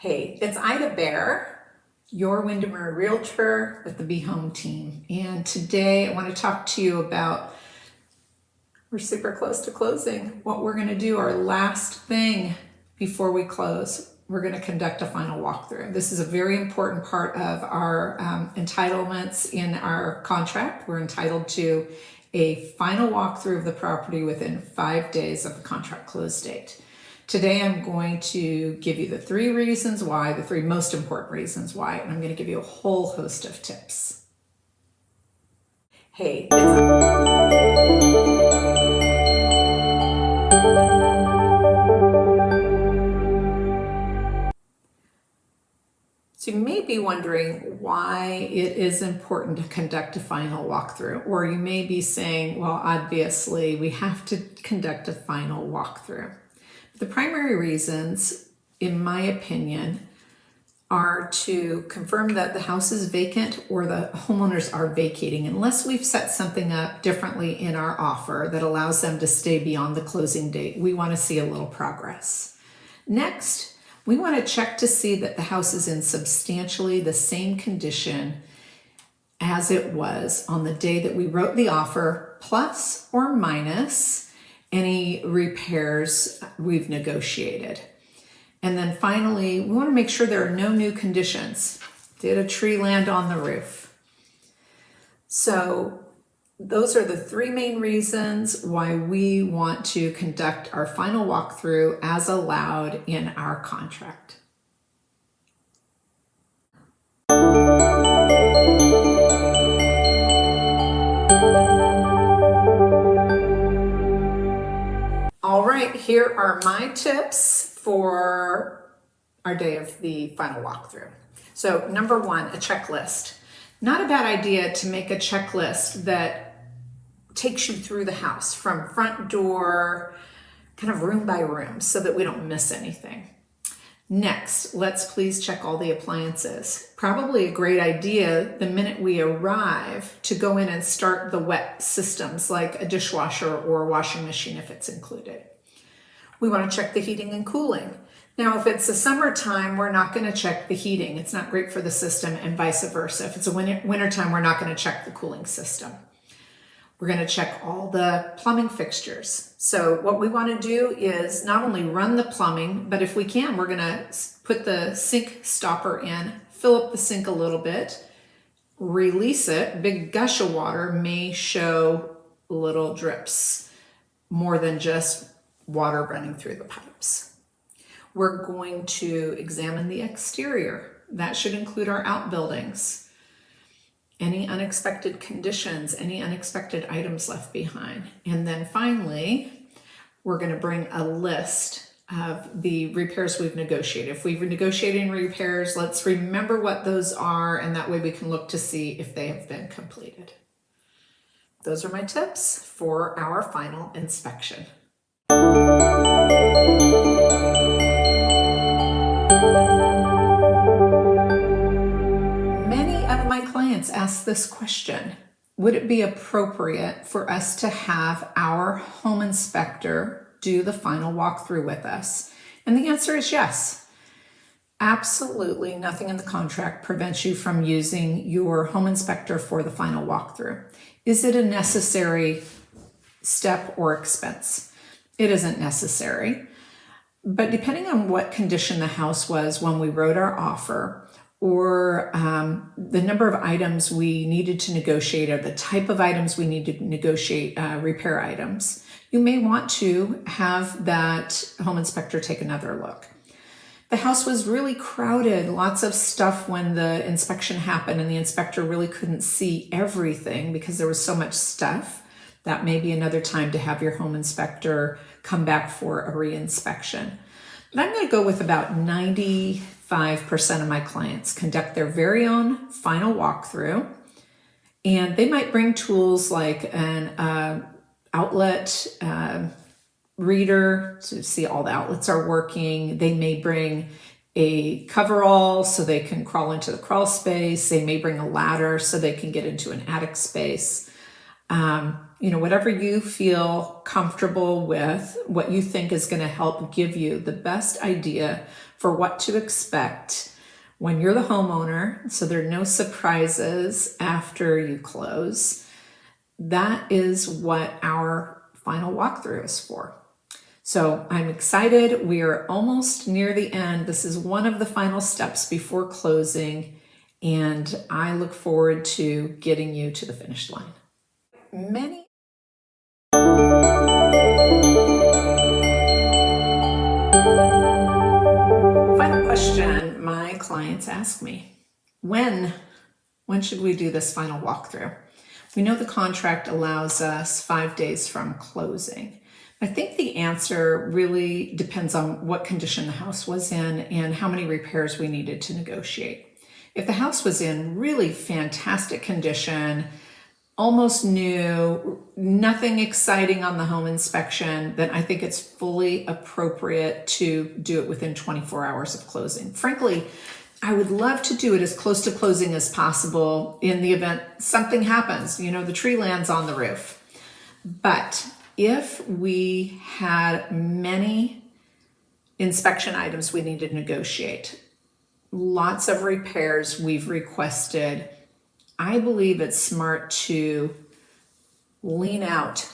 Hey, it's Ida Bear, your Windermere Realtor with the Be Home team. And today I want to talk to you about, we're super close to closing, what we're going to do, our last thing before we close. We're going to conduct a final walkthrough. This is a very important part of our entitlements in our contract. We're entitled to a final walkthrough of the property within 5 days of the contract close date. Today I'm going to give you the three reasons why, the three most important reasons why, and I'm going to give you a whole host of tips. Hey, so you may be wondering why it is important to conduct a final walkthrough, or you may be saying, well, obviously we have to conduct a final walkthrough. The primary reasons, in my opinion, are to confirm that the house is vacant or the homeowners are vacating, unless we've set something up differently in our offer that allows them to stay beyond the closing date. We want to see a little progress. Next, we want to check to see that the house is in substantially the same condition as it was on the day that we wrote the offer, plus or minus any repairs we've negotiated. And then finally, we want to make sure there are no new conditions. Did a tree land on the roof? So those are the three main reasons why we want to conduct our final walkthrough as allowed in our contract. All right, here are my tips for our day of the final walkthrough. So number one, a checklist. Not a bad idea to make a checklist that takes you through the house from front door, kind of room by room, so that we don't miss anything. Next, let's please check all the appliances. Probably a great idea the minute we arrive to go in and start the wet systems like a dishwasher or washing machine if it's included. We want to check the heating and cooling. Now, if it's the summertime, we're not going to check the heating. It's not great for the system, and vice versa. If it's a wintertime, we're not going to check the cooling system. We're going to check all the plumbing fixtures. So what we want to do is not only run the plumbing, but if we can, we're going to put the sink stopper in, fill up the sink a little bit, release it. Big gush of water may show little drips, more than just water running through the pipes. We're going to examine the exterior. That should include our outbuildings. Any unexpected conditions, any unexpected items left behind. And then finally, we're going to bring a list of the repairs we've negotiated. If we've negotiated repairs, let's remember what those are, and that way we can look to see if they have been completed. Those are my tips for our final inspection. Ask this question: would it be appropriate for us to have our home inspector do the final walkthrough with us? And the answer is yes. Absolutely nothing in the contract prevents you from using your home inspector for the final walkthrough. Is it a necessary step or expense? It isn't necessary, but depending on what condition the house was when we wrote our offer, or the number of items we needed to negotiate, or the type of items we needed to negotiate, repair items, you may want to have that home inspector take another look. The house was really crowded, lots of stuff when the inspection happened, and the inspector really couldn't see everything because there was so much stuff. That may be another time to have your home inspector come back for a re-inspection. But I'm going to go with about 95% of my clients conduct their very own final walkthrough, and they might bring tools like an outlet reader to see all the outlets are working. They may bring a coverall so they can crawl into the crawl space. They may bring a ladder so they can get into an attic space. Whatever you feel comfortable with, what you think is going to help give you the best idea for what to expect when you're the homeowner, so there are no surprises after you close. That is what our final walkthrough is for. So I'm excited. We are almost near the end. This is one of the final steps before closing, and I look forward to getting you to the finish line. Final question my clients ask me, when should we do this final walkthrough? We know the contract allows us 5 days from closing. I think the answer really depends on what condition the house was in and how many repairs we needed to negotiate. If the house was in really fantastic condition, almost new, nothing exciting on the home inspection, then I think it's fully appropriate to do it within 24 hours of closing. Frankly, I would love to do it as close to closing as possible in the event something happens, the tree lands on the roof. But if we had many inspection items we need to negotiate, lots of repairs we've requested, I believe it's smart to lean out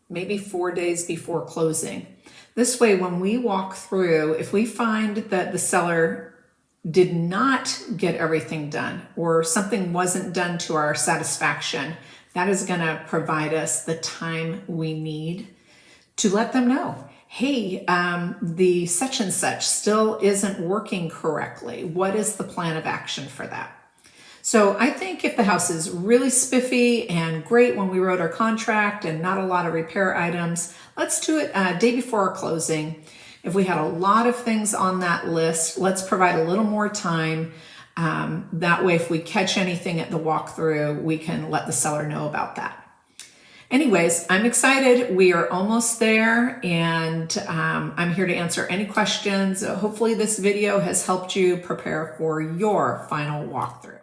maybe 4 days before closing. This way, when we walk through, if we find that the seller did not get everything done or something wasn't done to our satisfaction, that is going to provide us the time we need to let them know, hey, the such and such still isn't working correctly. What is the plan of action for that? So I think if the house is really spiffy and great when we wrote our contract and not a lot of repair items, let's do it a day before our closing. If we had a lot of things on that list, let's provide a little more time. That way, if we catch anything at the walkthrough, we can let the seller know about that. Anyways, I'm excited. We are almost there, and I'm here to answer any questions. Hopefully this video has helped you prepare for your final walkthrough.